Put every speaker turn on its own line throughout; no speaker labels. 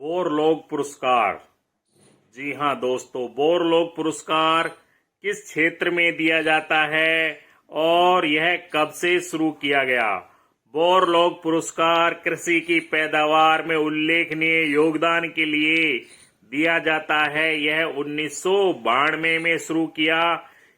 Borlaug पुरस्कार। जी हाँ दोस्तों, बोरलोग पुरस्कार किस क्षेत्र में दिया जाता है और यह कब से शुरू किया गया? बोरलोग पुरस्कार कृषि की पैदावार में उल्लेखनीय योगदान के लिए दिया जाता है। यह 1992 में शुरू किया।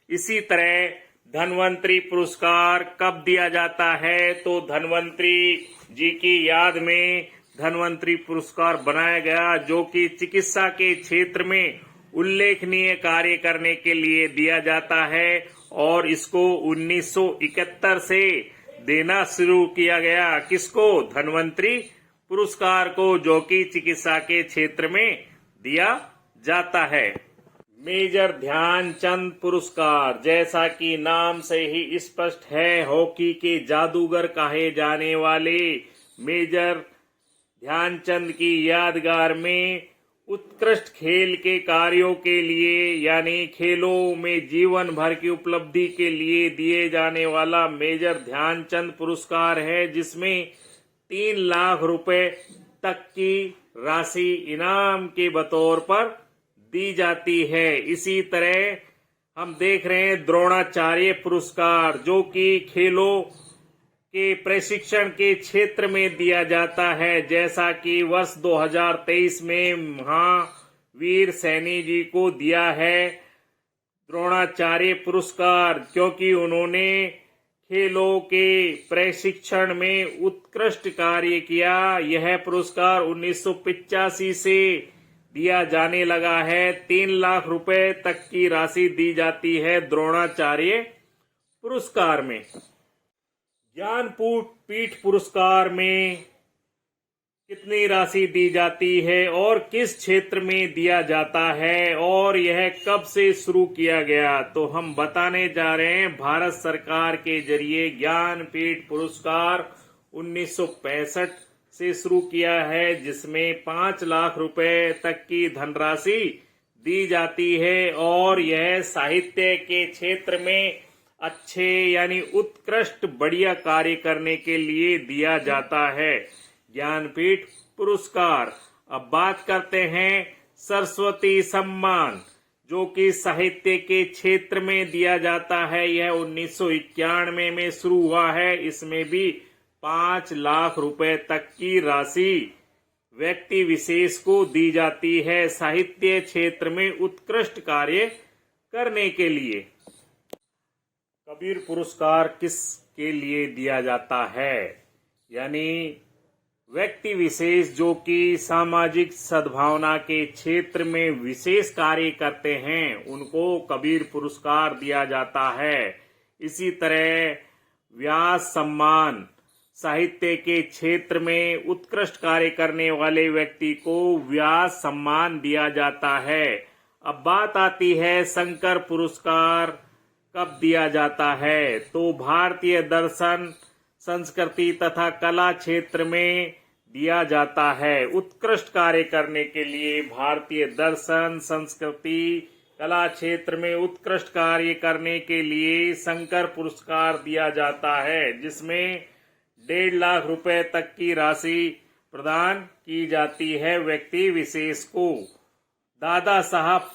इसी तरह धन्वंतरी पुरस्कार कब दिया जाता है? तो धन्वंतरी जी की याद में धन्वंतरी पुरस्कार बनाया गया, जो कि चिकित्सा के क्षेत्र में उल्लेखनीय कार्य करने के लिए दिया जाता है और इसको 1971 से देना शुरू किया गया। किसको? धन्वंतरी पुरस्कार को, जो कि चिकित्सा के क्षेत्र में दिया जाता है। मेजर ध्यानचंद पुरस्कार, जैसा कि नाम से ही स्पष्ट है, हॉकी के जादूगर कहे जाने वाले मेजर ध्यानचंद की यादगार में उत्कृष्ट खेल के कार्यों के लिए यानी खेलों में जीवन भर की उपलब्धि के लिए दिए जाने वाला मेजर ध्यानचंद पुरस्कार है, जिसमें 3 लाख रुपए तक की राशि इनाम के बतौर पर दी जाती है। इसी तरह हम देख रहे हैं द्रोणाचार्य पुरस्कार, जो कि खेलों के प्रशिक्षण के क्षेत्र में दिया जाता है। जैसा कि वर्ष 2023 में महावीर सैनी जी को दिया है द्रोणाचार्य पुरस्कार, क्योंकि उन्होंने खेलों के प्रशिक्षण में उत्कृष्ट कार्य किया। यह पुरस्कार 1985 से दिया जाने लगा है। 3 लाख रुपए तक की राशि दी जाती है द्रोणाचार्य पुरस्कार में। ज्ञानपीठ पुरस्कार में कितनी राशि दी जाती है और किस क्षेत्र में दिया जाता है और यह कब से शुरू किया गया? तो हम बताने जा रहे हैं। भारत सरकार के जरिए ज्ञानपीठ पुरस्कार 1965 से शुरू किया है, जिसमें 5 लाख रुपए तक की धनराशि दी जाती है और यह साहित्य के क्षेत्र में अच्छे यानी उत्कृष्ट बढ़िया कार्य करने के लिए दिया जाता है ज्ञानपीठ पुरस्कार। अब बात करते हैं सरस्वती सम्मान, जो कि साहित्य के क्षेत्र में दिया जाता है। यह 1991 में शुरू हुआ है। इसमें भी 5 लाख रुपए तक की राशि व्यक्ति विशेष को दी जाती है साहित्य क्षेत्र में उत्कृष्ट कार्य करने के लिए। कबीर पुरस्कार किसके लिए दिया जाता है? यानी व्यक्ति विशेष जो कि सामाजिक सद्भावना के क्षेत्र में विशेष कार्य करते हैं, उनको कबीर पुरस्कार दिया जाता है। इसी तरह व्यास सम्मान, साहित्य के क्षेत्र में उत्कृष्ट कार्य करने वाले व्यक्ति को व्यास सम्मान दिया जाता है। अब बात आती है शंकर पुरस्कार कब दिया जाता है? तो भारतीय दर्शन, संस्कृति तथा कला क्षेत्र में दिया जाता है। उत्कृष्ट कार्य करने के लिए भारतीय दर्शन, संस्कृति, कला क्षेत्र में उत्कृष्ट कार्य करने के लिए शंकर पुरस्कार दिया जाता है, जिसमें 1.5 लाख रुपए तक की राशि प्रदान की जाती है व्यक्ति विशेष को। दादा साहब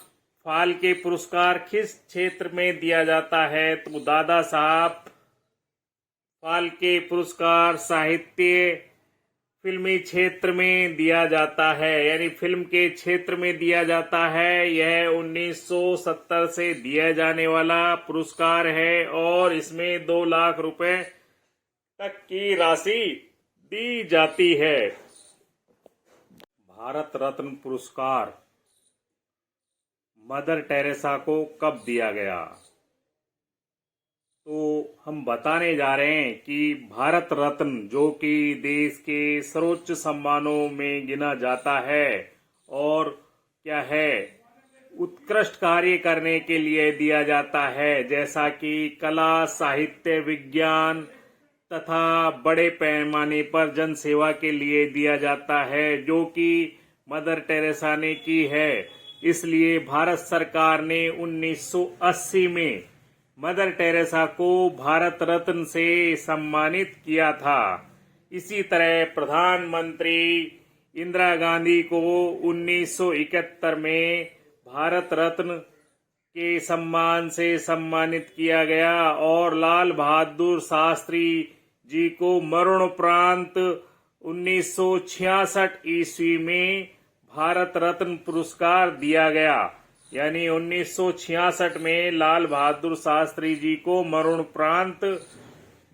फाल्के पुरस्कार किस क्षेत्र में दिया जाता है? तो दादा साहब फाल्के पुरस्कार साहित्य फिल्मी क्षेत्र में दिया जाता है, यानी फिल्म के क्षेत्र में दिया जाता है। यह 1970 से दिया जाने वाला पुरस्कार है और इसमें 2 लाख रुपए तक की राशि दी जाती है। भारत रत्न पुरस्कार मदर टेरेसा को कब दिया गया? तो हम बताने जा रहे हैं कि भारत रत्न, जो कि देश के सर्वोच्च सम्मानों में गिना जाता है और क्या है, उत्कृष्ट कार्य करने के लिए दिया जाता है, जैसा कि कला, साहित्य, विज्ञान तथा बड़े पैमाने पर जन सेवा के लिए दिया जाता है, जो कि मदर टेरेसा ने की है। इसलिए भारत सरकार ने 1980 में मदर टेरेसा को भारत रत्न से सम्मानित किया था। इसी तरह प्रधानमंत्री इंदिरा गांधी को 1971 में भारत रत्न के सम्मान से सम्मानित किया गया और लाल बहादुर शास्त्री जी को मरणोपरांत 1966 ईस्वी में भारत रत्न पुरस्कार दिया गया। यानी 1966 में लाल बहादुर शास्त्री जी को मरणोपरांत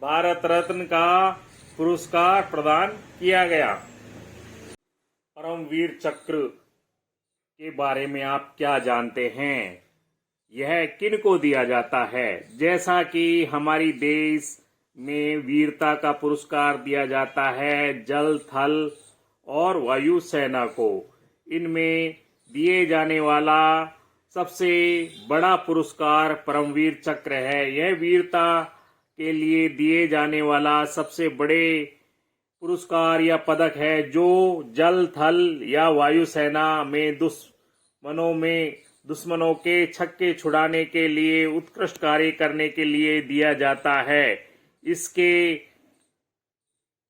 भारत रत्न का पुरस्कार प्रदान किया गया। परमवीर चक्र के बारे में आप क्या जानते हैं? यह किन को दिया जाता है? जैसा कि हमारी देश में वीरता का पुरस्कार दिया जाता है जल, थल और वायु सेना को, इनमें दिए जाने वाला सबसे बड़ा पुरस्कार परमवीर चक्र है। यह वीरता के लिए दिए जाने वाला सबसे बड़े पुरस्कार या पदक है जो जल, थल या वायु सेना में दुश्मनों के छक्के छुड़ाने के लिए उत्कृष्ट कार्य करने के लिए दिया जाता है। इसके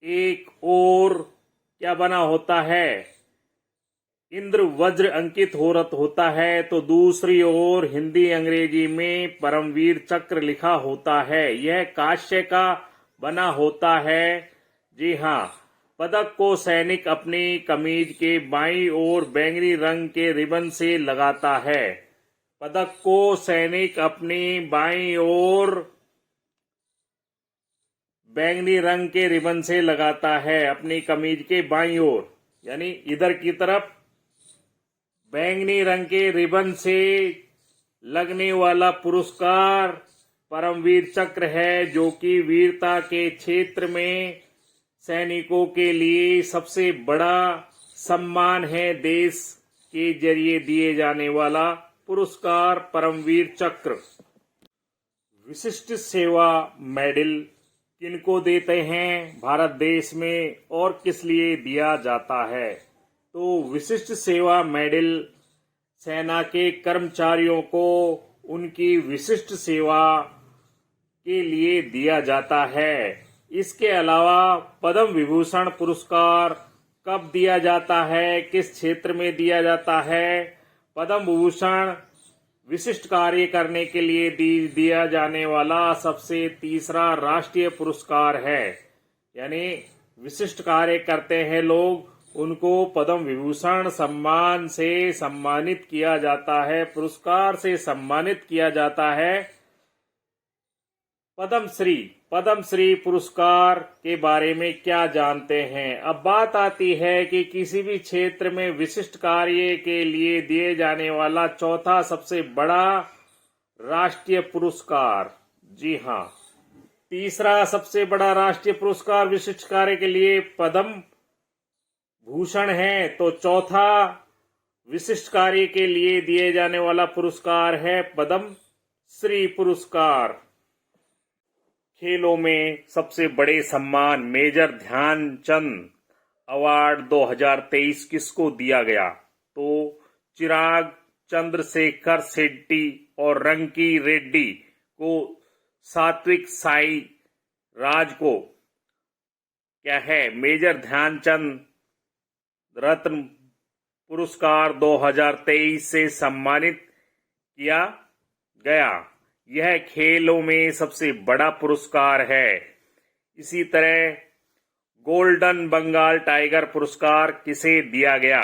एक और क्या बना होता है? इंद्र वज्र अंकित होता है, तो दूसरी ओर हिंदी अंग्रेजी में परमवीर चक्र लिखा होता है। यह कांस्य का बना होता है। जी हाँ, पदक को सैनिक अपनी कमीज के बाईं ओर बैंगनी रंग के रिबन से लगाता है। पदक को सैनिक अपनी बाईं ओर बैंगनी रंग के रिबन से लगाता है, अपनी कमीज के बाईं ओर, यानी इधर की तरफ बैंगनी रंग के रिबन से लगने वाला पुरस्कार परमवीर चक्र है, जो कि वीरता के क्षेत्र में सैनिकों के लिए सबसे बड़ा सम्मान है। देश के जरिए दिए जाने वाला पुरस्कार परमवीर चक्र। विशिष्ट सेवा मेडल किनको देते हैं भारत देश में और किस लिए दिया जाता है? तो विशिष्ट सेवा मेडल सेना के कर्मचारियों को उनकी विशिष्ट सेवा के लिए दिया जाता है। इसके अलावा पद्म विभूषण पुरस्कार कब दिया जाता है, किस क्षेत्र में दिया जाता है? पद्म विभूषण विशिष्ट कार्य करने के लिए दिया जाने वाला सबसे तीसरा राष्ट्रीय पुरस्कार है। यानी विशिष्ट कार्य करते हैं लोग, उनको पद्म विभूषण सम्मान से सम्मानित किया जाता है, पुरस्कार से सम्मानित किया जाता है। पद्मश्री पुरस्कार के बारे में क्या जानते हैं? अब बात आती है कि किसी भी क्षेत्र में विशिष्ट कार्य के लिए दिए जाने वाला चौथा सबसे बड़ा राष्ट्रीय पुरस्कार। जी हाँ, तीसरा सबसे बड़ा राष्ट्रीय पुरस्कार विशिष्ट कार्य के लिए पद्म भूषण है, तो चौथा विशिष्ट कार्य के लिए दिए जाने वाला पुरस्कार है पद्मश्री पुरस्कार। खेलों में सबसे बड़े सम्मान मेजर ध्यानचंद अवार्ड 2023 किसको दिया गया? तो चिराग चंद्रशेखर शेट्टी और रंकी रेड्डी को, सात्विक साई राज को क्या है मेजर ध्यानचंद रत्न पुरस्कार 2023 से सम्मानित किया गया। यह खेलों में सबसे बड़ा पुरस्कार है। इसी तरह गोल्डन बंगाल टाइगर पुरस्कार किसे दिया गया?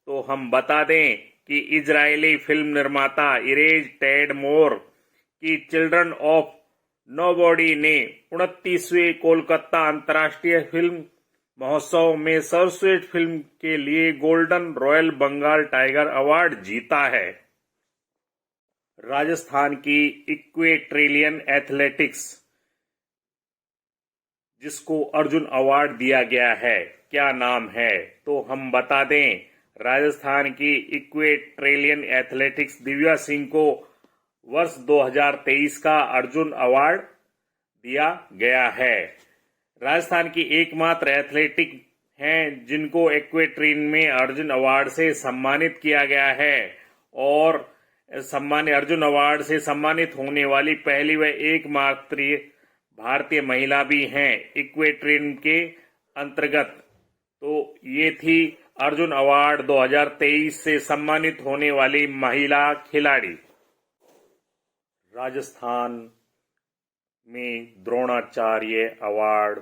तो हम बता दें कि इजरायली फिल्म निर्माता इरेज टेड मोर की चिल्ड्रन ऑफ नोबॉडी ने 29वें कोलकाता अंतर्राष्ट्रीय फिल्म महोत्सव में सर्वश्रेष्ठ फिल्म के लिए golden royal Bengal tiger award जीता है। राजस्थान की इक्वेट्रियन एथलेटिक्स जिसको अर्जुन अवार्ड दिया गया है, क्या नाम है? तो हम बता दें, राजस्थान की इक्वेट्रियन एथलेटिक्स दिव्या सिंह को वर्ष 2023 का अर्जुन अवार्ड दिया गया है। राजस्थान की एकमात्र एथलेटिक हैं जिनको इक्वेट्रियन में अर्जुन अवार्ड से सम्मानित किया गया है, और अर्जुन अवार्ड से सम्मानित होने वाली पहली व एकमात्र भारतीय महिला भी हैं इक्वेट्रियन के अंतर्गत। तो ये थी अर्जुन अवार्ड 2023 से सम्मानित होने वाली महिला खिलाड़ी। राजस्थान में द्रोणाचार्य अवार्ड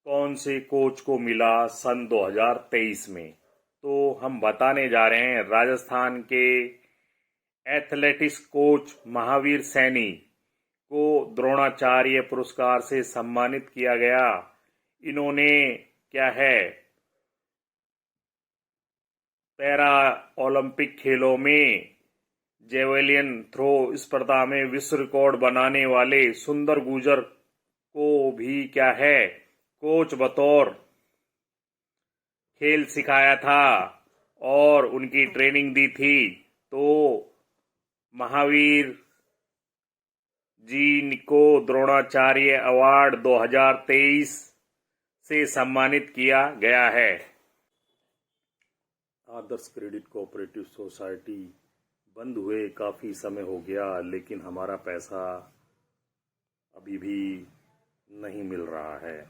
कौन से कोच को मिला सन 2023 में? तो हम बताने जा रहे हैं, राजस्थान के एथलेटिक्स कोच महावीर सैनी को द्रोणाचार्य पुरस्कार से सम्मानित किया गया। इन्होंने क्या है, पैरा ओलंपिक खेलों में जेवेलियन थ्रो स्पर्धा में विश्व रिकॉर्ड बनाने वाले सुंदर गुर्जर को भी क्या है, कोच बतौर खेल सिखाया था और उनकी ट्रेनिंग दी थी। तो महावीर जी को द्रोणाचार्य अवार्ड 2023 से सम्मानित किया गया है। आदर्श क्रेडिट कोऑपरेटिव सोसाइटी बंद हुए काफ़ी समय हो गया, लेकिन हमारा पैसा अभी भी नहीं मिल रहा है।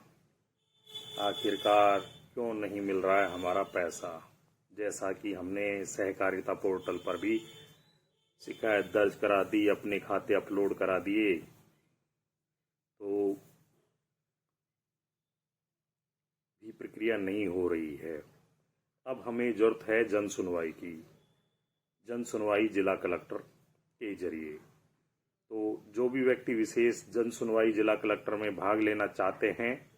आखिरकार क्यों नहीं मिल रहा है हमारा पैसा? जैसा कि हमने सहकारिता पोर्टल पर भी शिकायत दर्ज करा दी, अपने खाते अपलोड करा दिए, तो भी प्रक्रिया नहीं हो रही है। अब हमें जरूरत है जन सुनवाई की, जन सुनवाई जिला कलेक्टर के जरिए। तो जो भी व्यक्ति विशेष जन सुनवाई जिला कलेक्टर में भाग लेना चाहते हैं,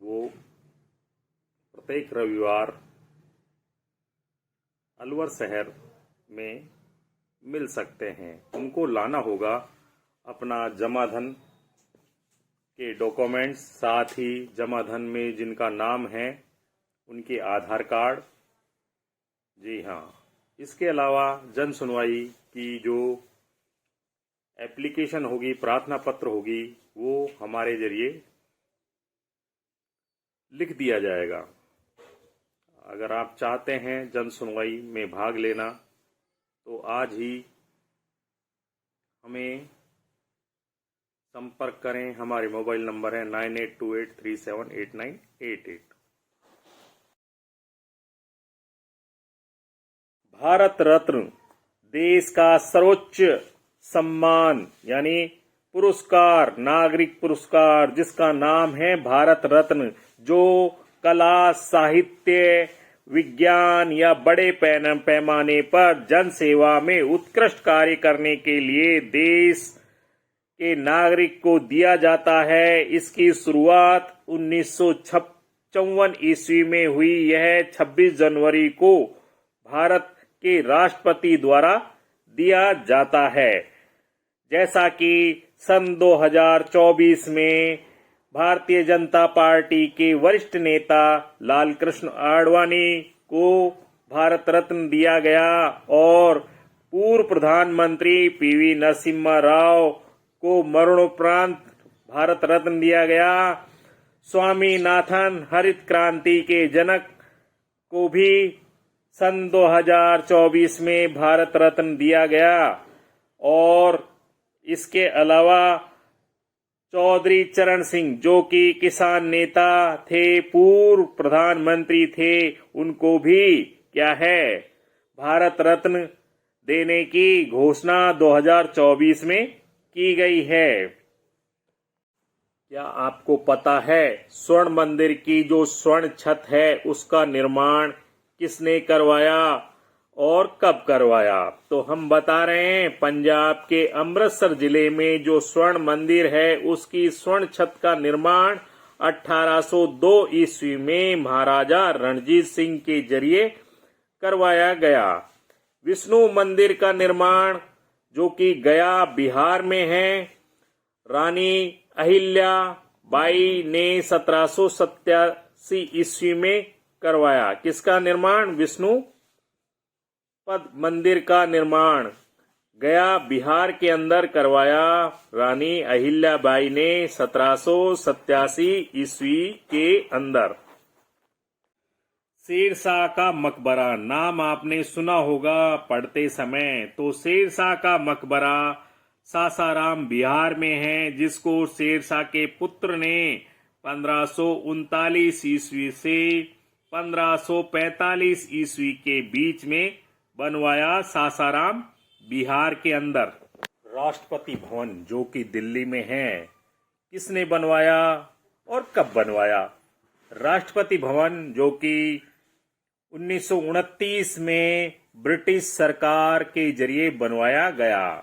वो प्रत्येक रविवार अलवर शहर में मिल सकते हैं। उनको लाना होगा अपना जमाधन के डॉक्यूमेंट्स, साथ ही जमाधन में जिनका नाम है उनके आधार कार्ड। जी हाँ, इसके अलावा जन सुनवाई की जो एप्लीकेशन होगी, प्रार्थना पत्र होगी, वो हमारे जरिए लिख दिया जाएगा। अगर आप चाहते हैं जन सुनवाई में भाग लेना, तो आज ही हमें संपर्क करें। हमारे मोबाइल नंबर है 9828378988। भारत रत्न देश का सर्वोच्च सम्मान यानी पुरस्कार, नागरिक पुरस्कार, जिसका नाम है भारत रत्न, जो कला, साहित्य, विज्ञान या बड़े पैमाने पर जन सेवा में उत्कृष्ट कार्य करने के लिए देश के नागरिक को दिया जाता है। इसकी शुरुआत 1956 ईस्वी में हुई। यह 26 जनवरी को भारत के राष्ट्रपति द्वारा दिया जाता है। जैसा कि सन 2024 में भारतीय जनता पार्टी के वरिष्ठ नेता लालकृष्ण आडवाणी को भारत रत्न दिया गया और पूर्व प्रधानमंत्री पीवी नरसिम्हा राव को मरणोपरांत भारत रत्न दिया गया। स्वामीनाथन हरित क्रांति के जनक को भी सन 2024 में भारत रत्न दिया गया। और इसके अलावा चौधरी चरण सिंह, जो कि किसान नेता थे, पूर्व प्रधानमंत्री थे, उनको भी क्या है, भारत रत्न देने की घोषणा 2024 में की गई है। क्या आपको पता है स्वर्ण मंदिर की जो स्वर्ण छत है, उसका निर्माण किसने करवाया और कब करवाया? तो हम बता रहे हैं, पंजाब के अमृतसर जिले में जो स्वर्ण मंदिर है, उसकी स्वर्ण छत का निर्माण 1802 ईस्वी में महाराजा रणजीत सिंह के जरिए करवाया गया। विष्णु मंदिर का निर्माण, जो कि गया बिहार में है, रानी अहिल्या बाई ने 1787 ईस्वी में करवाया। किसका निर्माण? विष्णु पद मंदिर का निर्माण गया बिहार के अंदर करवाया रानी अहिल्याबाई ने 1787 ईस्वी के अंदर। शेरशाह का मकबरा, नाम आपने सुना होगा पढ़ते समय। तो शेरशाह का मकबरा सासाराम बिहार में है, जिसको शेरशाह के पुत्र ने 1539 ईस्वी से 1545 ईस्वी के बीच में बनवाया सासाराम, बिहार के अंदर। राष्ट्रपति भवन जो कि दिल्ली में है, किसने बनवाया और कब बनवाया? राष्ट्रपति भवन जो कि 1929 में ब्रिटिश सरकार के जरिए बनवाया गया,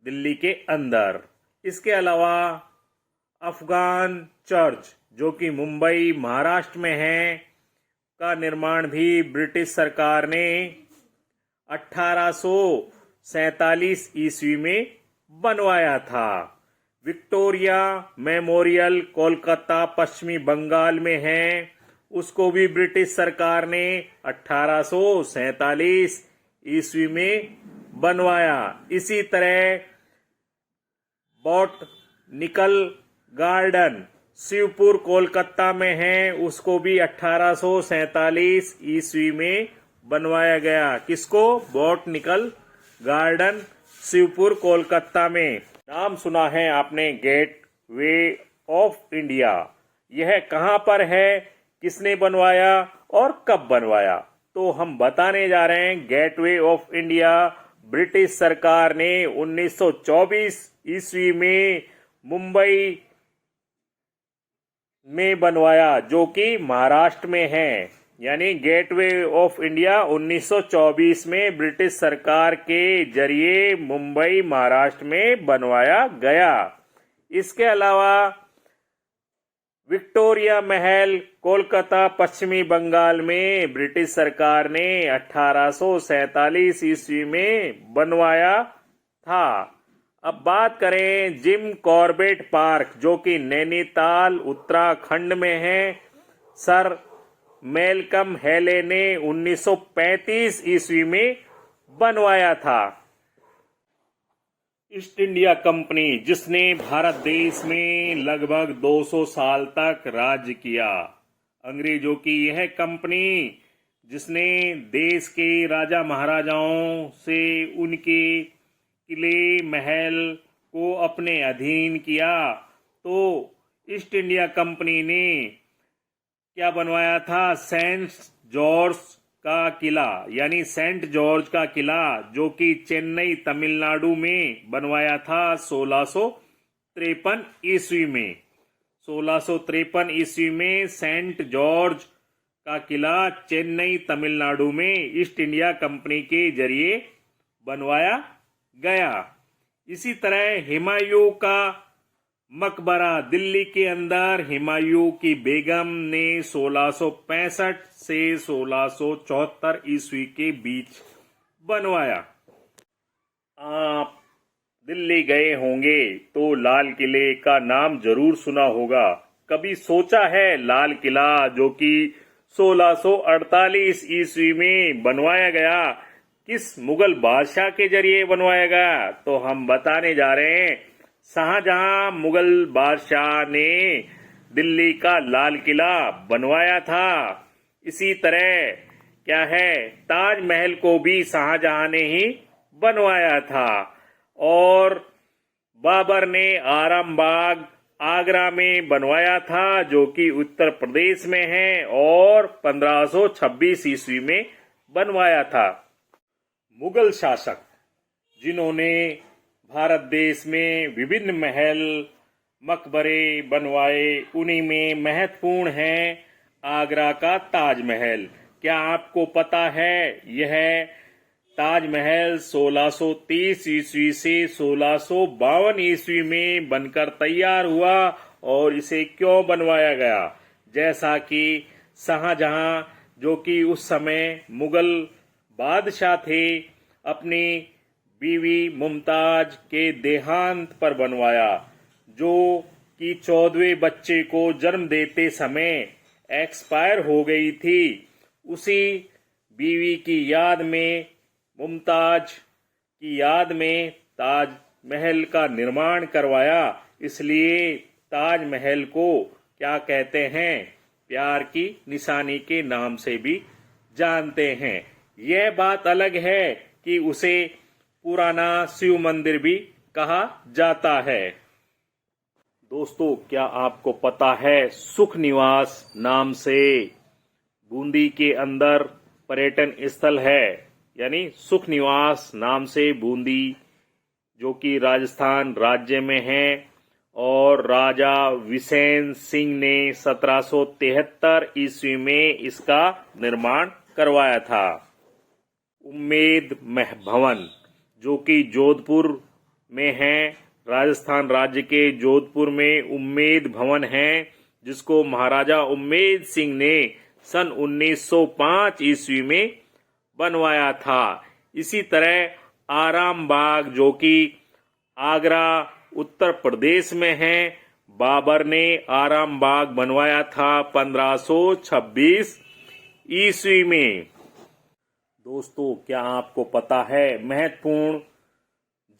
दिल्ली के अंदर। इसके अलावा अफगान चर्च जो कि मुंबई, महाराष्ट्र में है, का निर्माण भी ब्रिटिश सरकार ने 1847 ईस्वी में बनवाया था। विक्टोरिया मेमोरियल कोलकाता, पश्चिमी बंगाल में है, उसको भी ब्रिटिश सरकार ने 1847 ईस्वी में बनवाया। इसी तरह बॉटनिकल गार्डन शिवपुर कोलकाता में है, उसको भी 1847 ईस्वी में बनवाया गया। किसको? बॉटनिकल गार्डन शिवपुर कोलकाता में। नाम सुना है आपने गेट वे ऑफ इंडिया। यह कहां पर है, किसने बनवाया और कब बनवाया? तो हम बताने जा रहे हैं। गेटवे ऑफ इंडिया ब्रिटिश सरकार ने 1924 ईस्वी में मुंबई में बनवाया, जो कि महाराष्ट्र में है। यानी गेटवे ऑफ इंडिया 1924 में ब्रिटिश सरकार के जरिए मुंबई, महाराष्ट्र में बनवाया गया। इसके अलावा विक्टोरिया महल कोलकाता, पश्चिमी बंगाल में ब्रिटिश सरकार ने 1847 ईस्वी में बनवाया था। अब बात करें जिम कॉर्बेट पार्क जो कि नैनीताल, उत्तराखंड में है। सर मैल्कम हेले ने 1935 ईस्वी में बनवाया था। ईस्ट इंडिया कंपनी जिसने भारत देश में लगभग 200 साल तक राज्य किया। अंग्रेजों की यह कंपनी जिसने देश के राजा महाराजाओं से उनके किले, महल को अपने अधीन किया, तो ईस्ट इंडिया कंपनी ने क्या बनवाया था? सेंट जॉर्ज का किला, यानी सेंट जॉर्ज का किला, जो कि चेन्नई, तमिलनाडु में बनवाया था 1653 ईस्वी में। 1653 ईस्वी में सेंट जॉर्ज का किला चेन्नई, तमिलनाडु में ईस्ट इंडिया कंपनी के जरिए बनवाया गया। इसी तरह हुमायूं का मकबरा दिल्ली के अंदर हुमायूं की बेगम ने 1665 से 1674 ईस्वी के बीच बनवाया। आप दिल्ली गए होंगे तो लाल किले का नाम जरूर सुना होगा। कभी सोचा है लाल किला जो कि 1648 ईस्वी में बनवाया गया, किस मुगल बादशाह के जरिए बनवाया गया? तो हम बताने जा रहे हैं। शाहजहां मुगल बादशाह ने दिल्ली का लाल किला बनवाया था। इसी तरह क्या है, ताजमहल को भी शाहजहां ने ही बनवाया था। और बाबर ने आरामबाग आगरा में बनवाया था, जो कि उत्तर प्रदेश में है, और 1526 ईस्वी में बनवाया था। मुगल शासक जिन्होंने भारत देश में विभिन्न महल, मकबरे बनवाए, उन्हीं में महत्वपूर्ण है आगरा का ताजमहल। क्या आपको पता है यह ताजमहल 1630 ईस्वी से 1652 ईस्वी में बनकर तैयार हुआ, और इसे क्यों बनवाया गया? जैसा कि शाहजहां जो कि उस समय मुगल बादशाह थे, अपनी बीवी मुमताज के देहांत पर बनवाया, जो कि 14वें बच्चे को जन्म देते समय एक्सपायर हो गई थी। उसी बीवी की याद में, मुमताज की याद में ताजमहल का निर्माण करवाया। इसलिए ताजमहल को क्या कहते हैं? प्यार की निशानी के नाम से भी जानते हैं। यह बात अलग है कि उसे पुराना शिव मंदिर भी कहा जाता है। दोस्तों, क्या आपको पता है सुख निवास नाम से बूंदी के अंदर पर्यटन स्थल है। यानी सुख निवास नाम से बूंदी, जो कि राजस्थान राज्य में है, और राजा विसेन सिंह ने 1773 ईस्वी में इसका निर्माण करवाया था। उम्मेद भवन, जो कि जोधपुर में है, राजस्थान राज्य के जोधपुर में उम्मेद भवन है, जिसको महाराजा उम्मेद सिंह ने सन 1905 ईस्वी में बनवाया था। इसी तरह आराम बाग, जो कि आगरा उत्तर प्रदेश में है, बाबर ने आराम बाग बनवाया था 1526 ईस्वी में। दोस्तों, क्या आपको पता है महत्वपूर्ण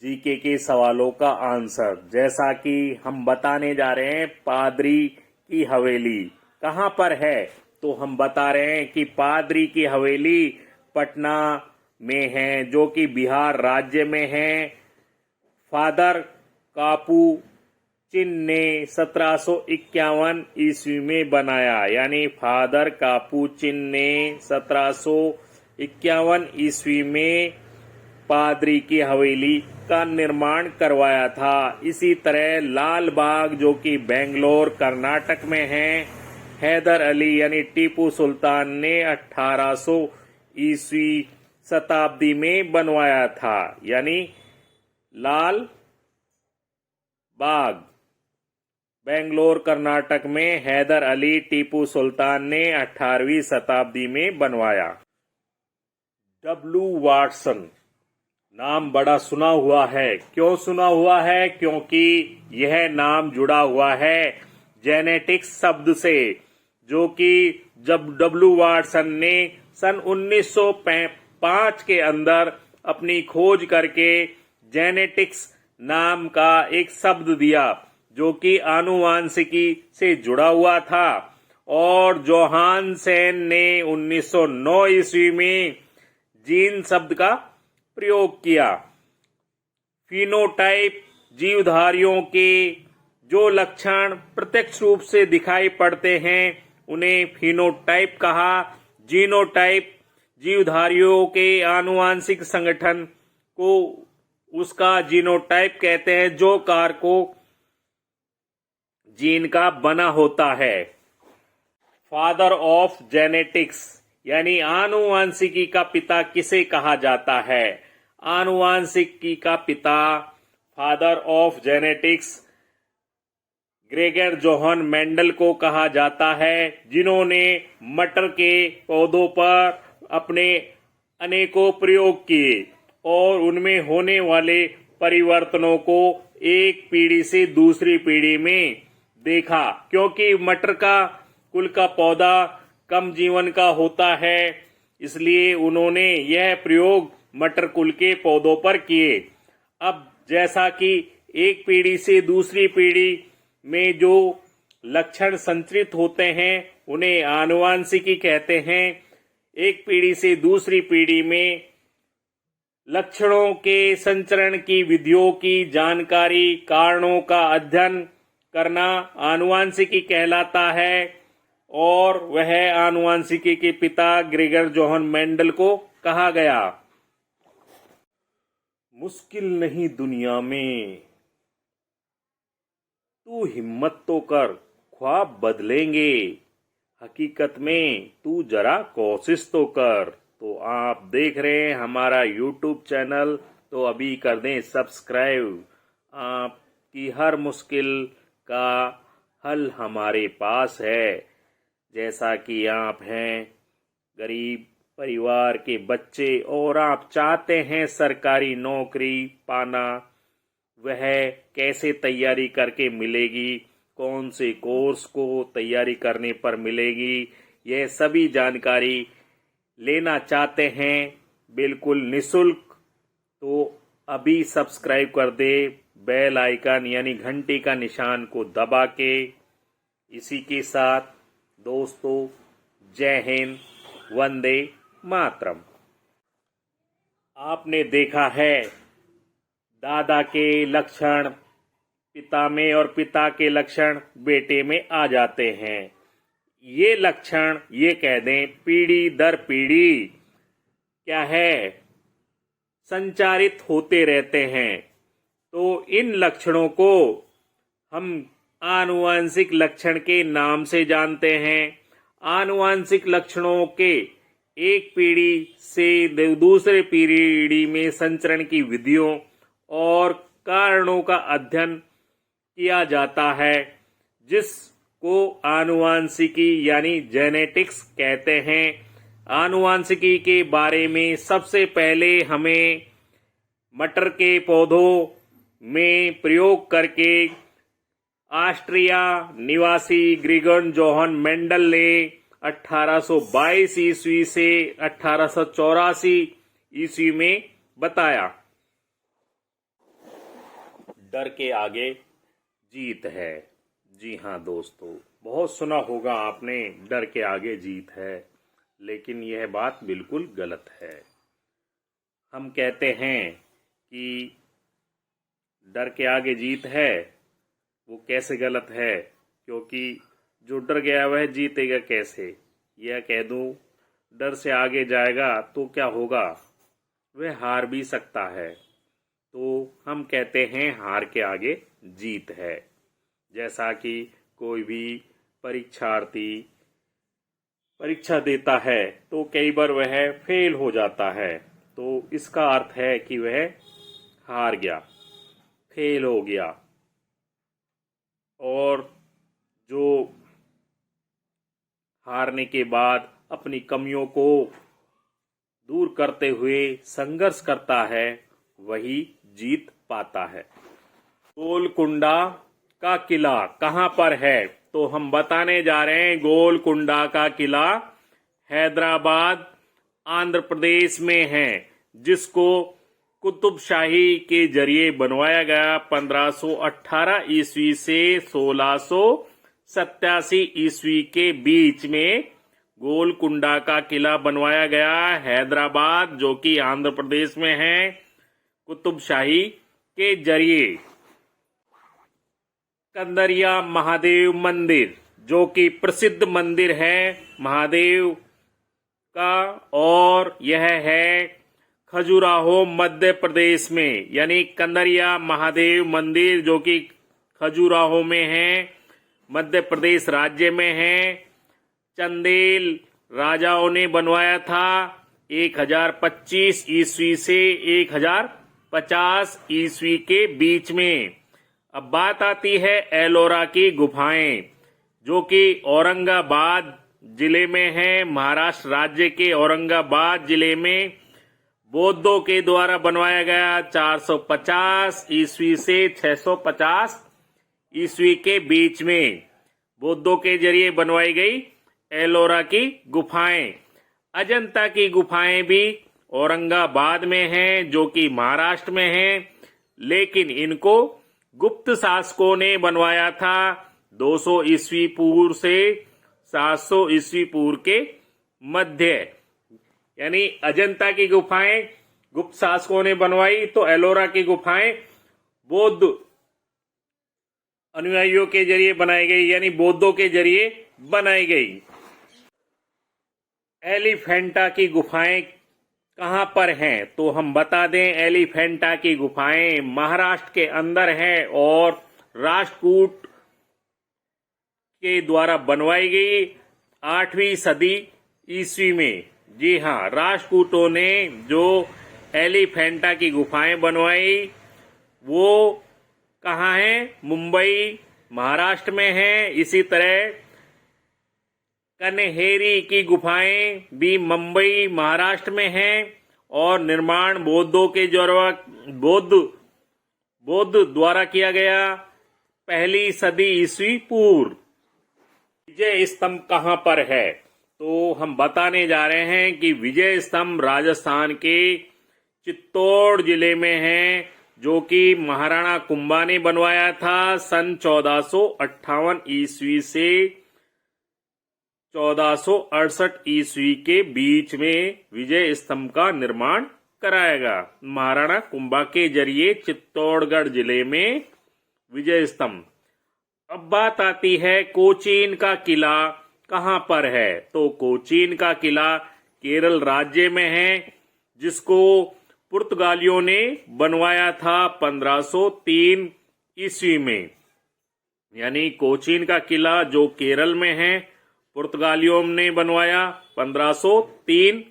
जीके के सवालों का आंसर? जैसा कि हम बताने जा रहे हैं, पादरी की हवेली कहाँ पर है, तो हम बता रहे हैं कि पादरी की हवेली पटना में है, जो कि बिहार राज्य में है। फादर कापू चिन ने 1751 ईस्वी में बनाया। यानी फादर कापू चिन ने 1751 ईस्वी में पादरी की हवेली का निर्माण करवाया था। इसी तरह लाल बाग, जो कि बेंगलोर कर्नाटक में है, हैदर अली यानी टीपू सुल्तान ने 1800 ईस्वी शताब्दी में बनवाया था। यानी लाल बाग बेंगलोर कर्नाटक में हैदर अली टीपू सुल्तान ने 18वीं शताब्दी में बनवाया। डब्ल्यू वाटसन नाम बड़ा सुना हुआ है। क्यों सुना हुआ है? क्योंकि यह नाम जुड़ा हुआ है जेनेटिक्स शब्द से, जो कि जब डब्ल्यू वाटसन ने सन 1905 के अंदर अपनी खोज करके जेनेटिक्स नाम का एक शब्द दिया, जो कि आनुवांशिकी से जुड़ा हुआ था। और जोहानसेन ने 1909 ईस्वी में जीन शब्द का प्रयोग किया। फिनोटाइप, जीवधारियों के जो लक्षण प्रत्यक्ष रूप से दिखाई पड़ते हैं उन्हें फिनोटाइप कहा। जीनोटाइप, जीवधारियों के आनुवांशिक संगठन को उसका जीनोटाइप कहते हैं, जो कारकों जीन का बना होता है। फादर ऑफ जेनेटिक्स यानी आनुवांशिकी का पिता किसे कहा जाता है? आनुवांशिकी का पिता, father of genetics, Gregor Johan Mendel को कहा जाता है, जिन्होंने मटर के पौधों पर अपने अनेकों प्रयोग किए और उनमें होने वाले परिवर्तनों को एक पीढ़ी से दूसरी पीढ़ी में देखा। क्योंकि मटर का कुल का पौधा कम जीवन का होता है, इसलिए उन्होंने यह प्रयोग मटर कुल के पौधों पर किए। अब जैसा कि एक पीढ़ी से दूसरी पीढ़ी में जो लक्षण संचरित होते हैं उन्हें आनुवांशिकी कहते हैं। एक पीढ़ी से दूसरी पीढ़ी में लक्षणों के संचरण की विधियों की जानकारी, कारणों का अध्ययन करना आनुवांशिकी कहलाता है। और वह आनुवांशिकी के पिता ग्रेगर जोहन मेंडल को कहा गया। मुश्किल नहीं दुनिया में, तू हिम्मत तो कर, ख्वाब बदलेंगे। हकीकत में तू जरा कोशिश तो कर। तो आप देख रहे हैं हमारा YouTube चैनल, तो अभी कर दें सब्सक्राइब। आपकी हर मुश्किल का हल हमारे पास है। जैसा कि आप हैं गरीब परिवार के बच्चे और आप चाहते हैं सरकारी नौकरी पाना, वह कैसे तैयारी करके मिलेगी, कौन से कोर्स को तैयारी करने पर मिलेगी, यह सभी जानकारी लेना चाहते हैं बिल्कुल निशुल्क, तो अभी सब्सक्राइब कर दे, बेल आइकन यानी घंटी का निशान को दबा के। इसी के साथ दोस्तों, जय हिंद, वंदे मातरम। आपने देखा है दादा के लक्षण पिता में और पिता के लक्षण बेटे में आ जाते हैं। ये लक्षण ये कह दें पीढ़ी दर पीढ़ी क्या है संचारित होते रहते हैं। तो इन लक्षणों को हम आनुवंशिक लक्षण के नाम से जानते हैं। आनुवंशिक लक्षणों के एक पीढ़ी से दूसरे पीढ़ी में संचरण की विधियों और कारणों का अध्ययन किया जाता है, जिसको आनुवंशिकी यानी जेनेटिक्स कहते हैं। आनुवंशिकी के बारे में सबसे पहले हमें मटर के पौधों में प्रयोग करके ऑस्ट्रिया निवासी ग्रिगोर जोहान मेंडल ने 1822 ईस्वी से 1884 ईस्वी में बताया। डर के आगे जीत है। जी हाँ दोस्तों, बहुत सुना होगा आपने डर के आगे जीत है, लेकिन यह बात बिल्कुल गलत है। हम कहते हैं कि डर के आगे जीत है, वो कैसे गलत है? क्योंकि जो डर गया वह जीतेगा कैसे? यह कह दूं डर से आगे जाएगा तो क्या होगा? वह हार भी सकता है। तो हम कहते हैं हार के आगे जीत है। जैसा कि कोई भी परीक्षार्थी परीक्षा देता है तो कई बार वह फेल हो जाता है, तो इसका अर्थ है कि वह हार गया, फेल हो गया। और जो हारने के बाद अपनी कमियों को दूर करते हुए संघर्ष करता है, वही जीत पाता है। गोलकुंडा का किला कहाँ पर है? तो हम बताने जा रहे हैं। गोलकुंडा का किला हैदराबाद आंध्र प्रदेश में है, जिसको कुतुबशाही के जरिए बनवाया गया 1518 ईस्वी से 1687 ईस्वी के बीच में गोलकुंडा का किला बनवाया गया हैदराबाद, जो कि आंध्र प्रदेश में है, कुतुबशाही के जरिए। कंदरिया महादेव मंदिर, जो कि प्रसिद्ध मंदिर है महादेव का, और यह है खजुराहो मध्य प्रदेश में। यानी कंदरिया महादेव मंदिर जो कि खजुराहो में है, मध्य प्रदेश राज्य में है। चंदेल राजाओं ने बनवाया था 1025 ईस्वी से 1050 ईस्वी के बीच में। अब बात आती है एलोरा की गुफाएं, जो कि औरंगाबाद जिले में है, महाराष्ट्र राज्य के औरंगाबाद जिले में। बौद्धों के द्वारा बनवाया गया 450 ईस्वी से 650 ईस्वी के बीच में। बौद्धों के जरिए बनवाई गई एलोरा की गुफाएं। अजंता की गुफाएं भी औरंगाबाद में हैं, जो कि महाराष्ट्र में हैं, लेकिन इनको गुप्त शासकों ने बनवाया था 200 ईस्वी पूर्व से 700 ईस्वी पूर्व के मध्य। यानी अजंता की गुफाएं गुप्त शासकों ने बनवाई, तो एलोरा की गुफाएं बौद्ध अनुयायियों के जरिए बनाई गई, यानी बौद्धों के जरिए बनाई गई। एलिफेंटा की गुफाएं कहां पर हैं? तो हम बता दें, एलिफेंटा की गुफाएं महाराष्ट्र के अंदर हैं और राष्ट्रकूट के द्वारा बनवाई गई 8वीं सदी ईस्वी में। जी हाँ, राष्ट्रकूटों ने जो एलिफेंटा की गुफाएं बनवाई वो कहाँ हैं? मुंबई महाराष्ट्र में हैं। इसी तरह कन्हेरी की गुफाएं भी मुंबई महाराष्ट्र में हैं और निर्माण बौद्धों के बौद्ध द्वारा किया गया 1ली सदी ईस्वी पूर्व। विजय स्तंभ कहाँ पर है? तो हम बताने जा रहे हैं कि विजय स्तंभ राजस्थान के चित्तौड़ जिले में है, जो कि महाराणा कुंभा ने बनवाया था सन 1458 ईस्वी से 1468 ईस्वी के बीच में विजय स्तंभ का निर्माण कराया गया। महाराणा कुंभा के जरिए चित्तौड़गढ़ जिले में विजय स्तंभ। अब बात आती है कोचीन का किला कहाँ पर है। तो कोचीन का किला केरल राज्य में है, जिसको पुर्तगालियों ने बनवाया था 1503 ईस्वी में। यानी कोचीन का किला जो केरल में है, पुर्तगालियों ने बनवाया 1503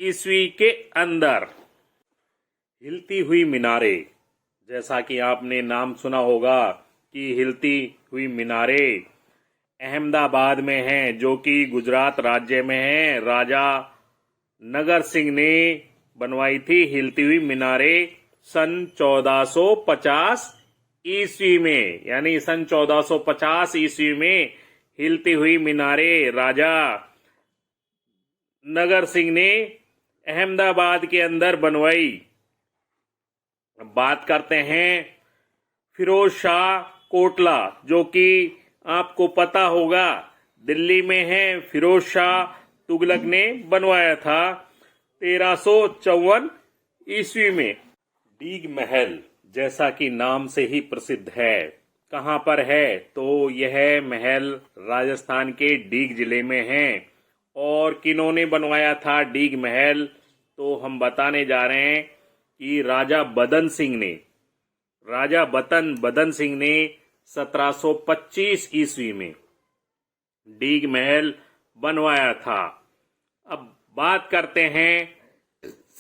ईस्वी के अंदर। हिलती हुई मीनारें, जैसा कि आपने नाम सुना होगा कि हिलती हुई मीनारें अहमदाबाद में हैं, जो कि गुजरात राज्य में है। राजा नगर सिंह ने बनवाई थी हिलती हुई मीनारें सन 1450 ईस्वी में। यानी सन 1450 ईस्वी में हिलती हुई मीनारें राजा नगर सिंह ने अहमदाबाद के अंदर बनवाई। अब बात करते हैं फिरोज शाह कोटला, जो कि आपको पता होगा दिल्ली में है। फिरोज शाह तुगलक ने बनवाया था 1354 ईस्वी में। डीग महल, जैसा कि नाम से ही प्रसिद्ध है, कहाँ पर है। तो यह महल राजस्थान के डीग जिले में है। और किन्होंने बनवाया था डीग महल, तो हम बताने जा रहे हैं कि राजा बदन सिंह ने 1725 ईस्वी में डीग महल बनवाया था। अब बात करते हैं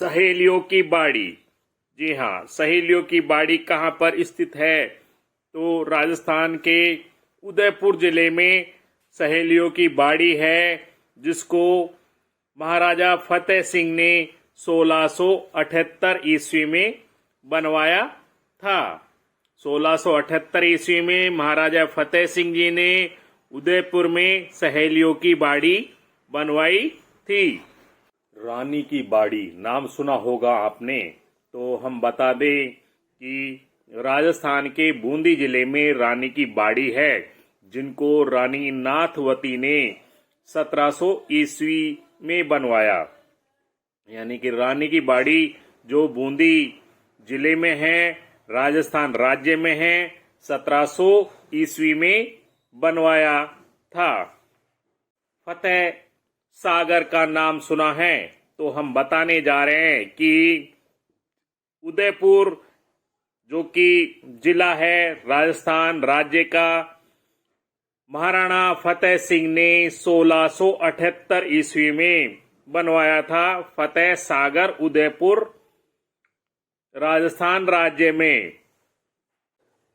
सहेलियों की बाड़ी। जी हाँ, सहेलियों की बाड़ी कहाँ पर स्थित है। तो राजस्थान के उदयपुर जिले में सहेलियों की बाड़ी है, जिसको महाराजा फतेह सिंह ने 1678 ईस्वी में बनवाया था। 1678 ईस्वी में महाराजा फतेह सिंह जी ने उदयपुर में सहेलियों की बाड़ी बनवाई थी। रानी की बाड़ी नाम सुना होगा आपने। तो हम बता दें कि राजस्थान के बूंदी जिले में रानी की बाड़ी है, जिनको रानी नाथवती ने 1700 ईस्वी में बनवाया। यानी कि रानी की बाड़ी जो बूंदी जिले में है, राजस्थान राज्य में है, 1700 ईस्वी में बनवाया था। फतेह सागर का नाम सुना है। तो हम बताने जा रहे हैं कि उदयपुर जो कि जिला है राजस्थान राज्य का, महाराणा फतेह सिंह ने 1678 ईस्वी में बनवाया था। फतेह सागर उदयपुर राजस्थान राज्य में।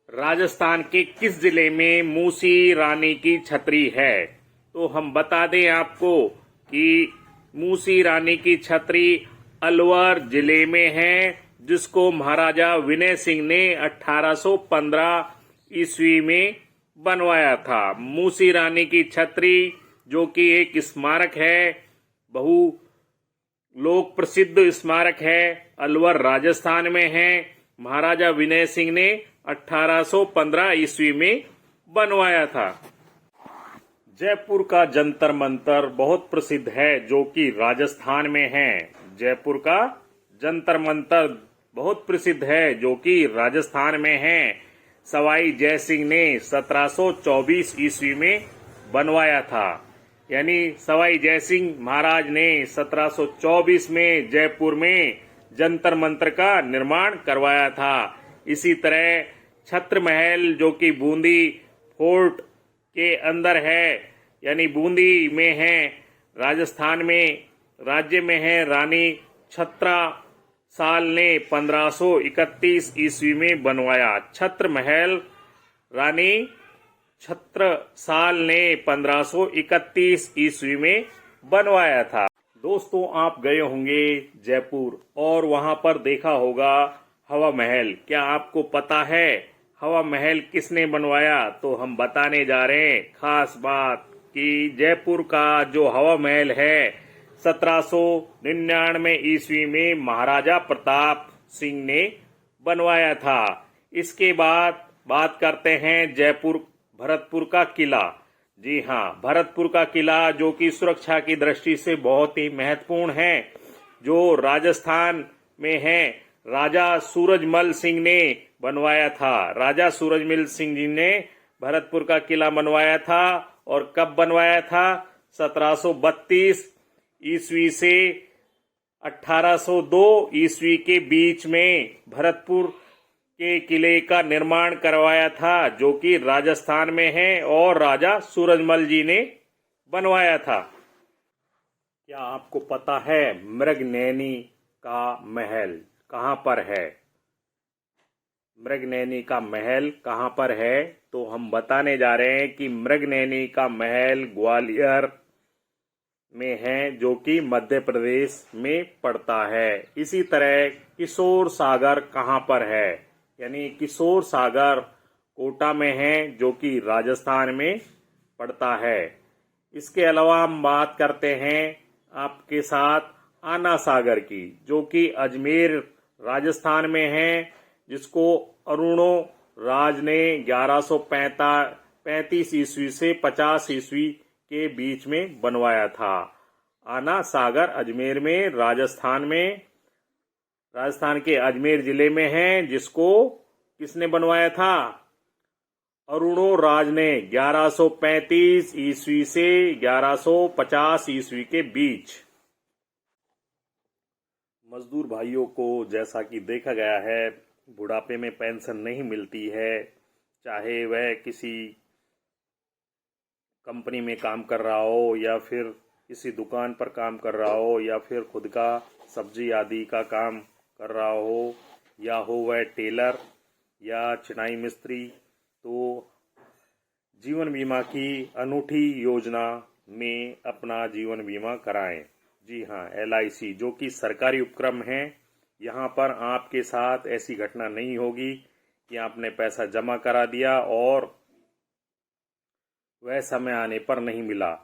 राजस्थान के किस जिले में मूसी रानी की छतरी है। तो हम बता दें आपको कि मूसी रानी की छतरी अलवर जिले में है, जिसको महाराजा विनय सिंह ने 1815 ईस्वी में बनवाया था। मूसी रानी की छतरी जो कि एक स्मारक है, बहु लोक प्रसिद्ध स्मारक है, अलवर राजस्थान में है। महाराजा विनय सिंह ने 1815 ईस्वी में बनवाया था। जयपुर का जंतर मंतर बहुत प्रसिद्ध है, जो कि राजस्थान में है। जयपुर का जंतर मंतर बहुत प्रसिद्ध है, जो कि राजस्थान में है। सवाई जयसिंह ने 1724 ईस्वी में बनवाया था। यानी सवाई जयसिंह महाराज ने 1724 में जयपुर में जंतर मंतर का निर्माण करवाया था। इसी तरह छत्र महल जो कि बूंदी फोर्ट के अंदर है, यानी बूंदी में है, राजस्थान में राज्य में है, रानी छत्रा साल ने 1531 ईस्वी में बनवाया। छत्र महल रानी छत्र साल ने 1531 ईस्वी में बनवाया था। दोस्तों, आप गए होंगे जयपुर और वहां पर देखा होगा हवा महल। क्या आपको पता है हवा महल किसने बनवाया? तो हम बताने जा रहे हैं खास बात कि जयपुर का जो हवा महल है 1799 ईस्वी में महाराजा प्रताप सिंह ने बनवाया था। इसके बाद बात करते हैं जयपुर भरतपुर का किला। जी हाँ, भरतपुर का किला जो कि सुरक्षा की दृष्टि से बहुत ही महत्वपूर्ण है, जो राजस्थान में है। राजा सूरजमल सिंह ने बनवाया था? राजा सूरजमल सिंह जी ने भरतपुर का किला बनवाया था। और कब बनवाया था? 1732 ईस्वी से 1802 ईस्वी के बीच में भरतपुर के किले का निर्माण करवाया था, जो कि राजस्थान में है और राजा सूरजमल जी ने बनवाया था। क्या आपको पता है मृगनयनी का महल कहाँ पर है? मृगनयनी का महल कहाँ पर है? तो हम बताने जा रहे हैं कि मृगनयनी का महल ग्वालियर में है, जो कि मध्य प्रदेश में पड़ता है। इसी तरह किशोर सागर कहाँ पर है? यानी किशोर सागर कोटा में है, जो कि राजस्थान में पड़ता है। इसके अलावा हम बात करते हैं आपके साथ आना सागर की, जो कि अजमेर राजस्थान में है, जिसको अरुणो राज ने 1135 ईस्वी से 50 ईस्वी के बीच में बनवाया था। आना सागर अजमेर में राजस्थान के अजमेर जिले में है, जिसको किसने बनवाया था? अरुणो राज ने 1135 ईस्वी से 1150 ईस्वी के बीच। मजदूर भाइयों को जैसा कि देखा गया है, बुढ़ापे में पेंशन नहीं मिलती है, चाहे वह किसी कंपनी में काम कर रहा हो या फिर किसी दुकान पर काम कर रहा हो या फिर खुद का सब्जी आदि का काम कर रहा हो, या हो वह टेलर या चिनाई मिस्त्री। तो जीवन बीमा की अनूठी योजना में अपना जीवन बीमा कराएं। जी हाँ, LIC जो कि सरकारी उपक्रम है। यहाँ पर आपके साथ ऐसी घटना नहीं होगी कि आपने पैसा जमा करा दिया और वह समय आने पर नहीं मिला।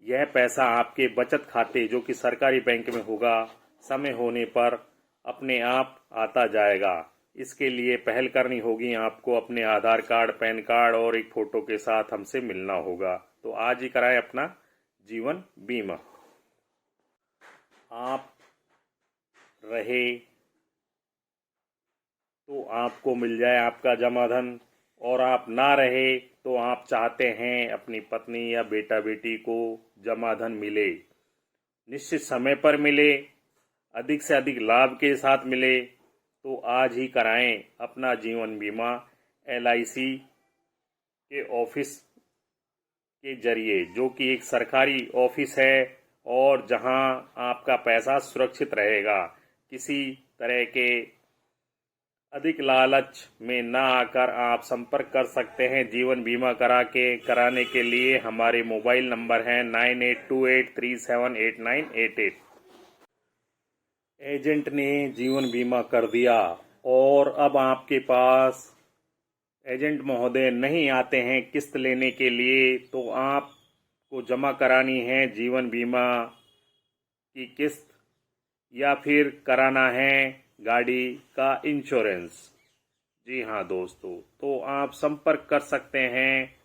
यह पैसा आपके बचत खाते, जो कि सरकारी बैंक में होगा, समय होने पर अपने आप आता जाएगा। इसके लिए पहल करनी होगी, आपको अपने आधार कार्ड, पैन कार्ड और एक फोटो के साथ हमसे मिलना होगा। तो आज ही कराएं अपना जीवन बीमा। आप रहे तो आपको मिल जाए आपका जमा धन, और आप ना रहे तो आप चाहते हैं अपनी पत्नी या बेटा बेटी को जमा धन मिले, निश्चित समय पर मिले, अधिक से अधिक लाभ के साथ मिले, तो आज ही कराएं अपना जीवन बीमा LIC के ऑफिस के जरिए, जो कि एक सरकारी ऑफिस है और जहां आपका पैसा सुरक्षित रहेगा। किसी तरह के अधिक लालच में ना आकर आप संपर्क कर सकते हैं जीवन बीमा कराने के लिए। हमारे मोबाइल नंबर हैं 9828378988। एजेंट ने जीवन बीमा कर दिया और अब आपके पास एजेंट महोदय नहीं आते हैं किस्त लेने के लिए, तो आपको जमा करानी है जीवन बीमा की किस्त या फिर कराना है गाड़ी का इंश्योरेंस। जी हाँ दोस्तों, तो आप संपर्क कर सकते हैं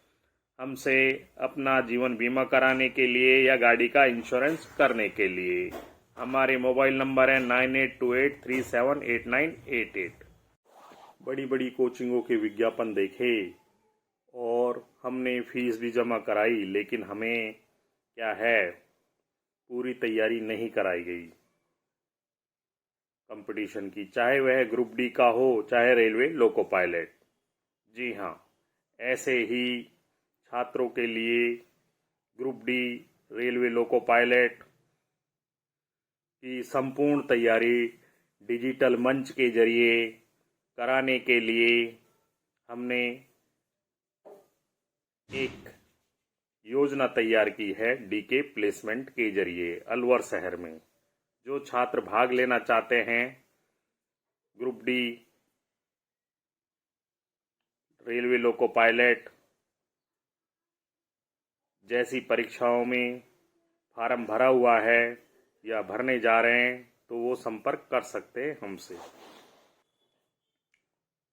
हमसे अपना जीवन बीमा कराने के लिए या गाड़ी का इंश्योरेंस करने के लिए। हमारे मोबाइल नंबर है 9828378988। बड़ी बड़ी कोचिंगों के विज्ञापन देखे और हमने फीस भी जमा कराई, लेकिन हमें क्या है, पूरी तैयारी नहीं कराई गई कंपटीशन की, चाहे वह ग्रुप डी का हो चाहे रेलवे लोको पायलट। जी हाँ, ऐसे ही छात्रों के लिए group D, railway loco pilot की संपूर्ण तैयारी डिजिटल मंच के जरिए कराने के लिए हमने एक योजना तैयार की है DK प्लेसमेंट के जरिए अलवर शहर में। जो छात्र भाग लेना चाहते हैं group D, railway loco pilot जैसी परीक्षाओं में फार्म भरा हुआ है या भरने जा रहे हैं, तो वो संपर्क कर सकते हैं हमसे।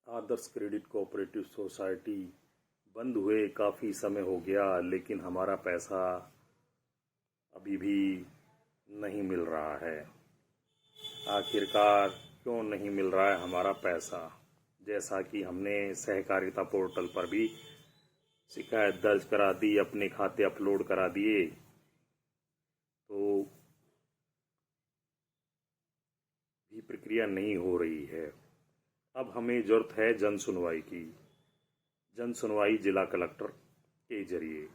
आदर्श क्रेडिट कोऑपरेटिव सोसाइटी बंद हुए काफ़ी समय हो गया, लेकिन हमारा पैसा अभी भी नहीं मिल रहा है। आखिरकार क्यों नहीं मिल रहा है हमारा पैसा? जैसा कि हमने सहकारिता पोर्टल पर भी शिकायत दर्ज करा दी, अपने खाते अपलोड करा दिए, तो भी प्रक्रिया नहीं हो रही है। अब हमें जरूरत है जन सुनवाई की, जन सुनवाई जिला कलेक्टर के जरिए।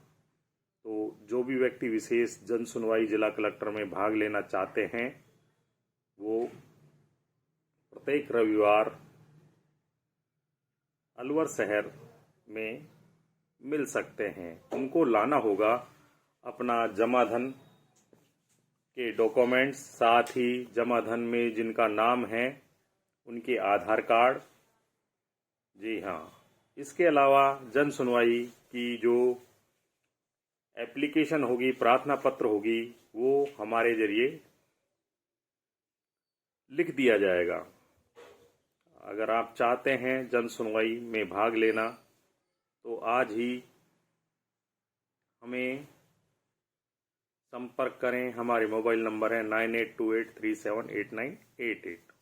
तो जो भी व्यक्ति विशेष जन सुनवाई जिला कलेक्टर में भाग लेना चाहते हैं वो प्रत्येक रविवार अलवर शहर में मिल सकते हैं। उनको लाना होगा अपना जमा धन के डॉक्यूमेंट्स, साथ ही जमा धन में जिनका नाम है उनके आधार कार्ड। जी हाँ, इसके अलावा जन सुनवाई की जो एप्लीकेशन होगी, प्रार्थना पत्र होगी, वो हमारे जरिए लिख दिया जाएगा। अगर आप चाहते हैं जन सुनवाई में भाग लेना तो आज ही हमें संपर्क करें। हमारे मोबाइल नंबर है 9828378988।